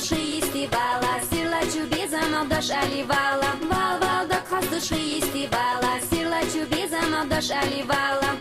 dushy istivala, sirlaciu bezam avdash alivala. Val val da khas dushy istivala, sirlaciu bezam avdash alivala.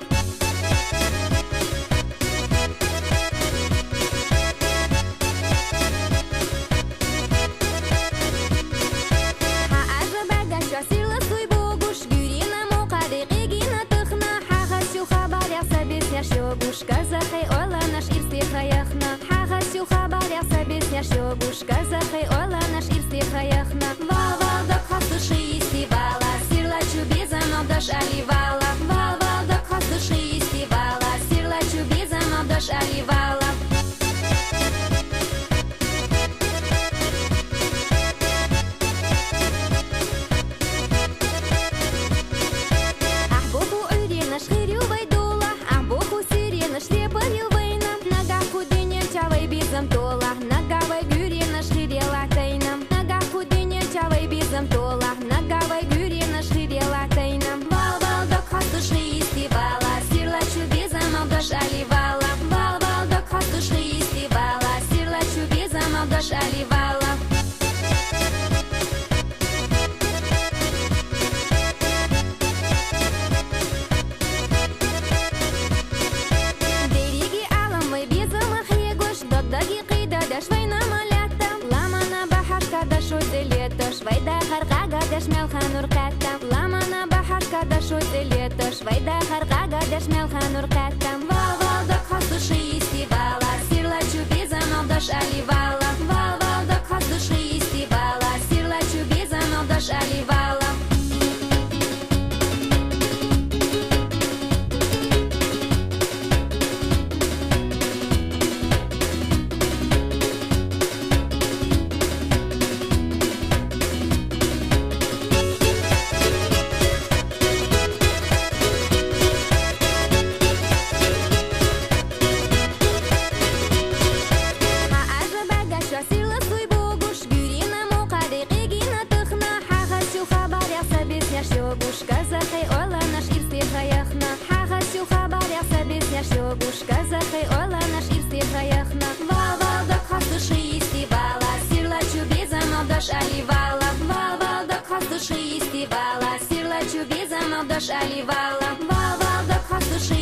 Казахай ойла наш ирсти хаяхна. Хагасю хабар яса бесня шобуш. Казахай ойла наш ирсти хаяхна. Вал вал да khas dushy istivala, sirlaciu bezam avdash alivala. Вал вал да khas dushy istivala, sirlaciu bezam avdash alivala. Нагавай гюрина шхирела тайнам. Нага худыня чавай безам тола. Нагавай гюрина шхирела тайнам. Вал вал да khas dushy istivala, sirlaciu bezam avdash alivala. Вал вал да khas dushy istivala, sirlaciu bezam avdash alivala. Швайда харгага даш мелханур катта. Ламана бахашка даш лето. Швайда харгага даш мелханур катта. Вал вал да khas dushy istivala, sirlaciu bezam avdash alivala. Вал вал да khas dushy istivala, sirlaciu bezam avdash alivala. Казахай ойла наш ирсти хаяхна. Хагасю хабар яса бесня шобуш. Казахай ойла наш ирсти хаяхна. Вал вал да khas dushy istivala, sirlaciu bezam avdash alivala. Вал вал да khas dushy istivala, sirlaciu bezam avdash alivala. Вал вал да khas dushy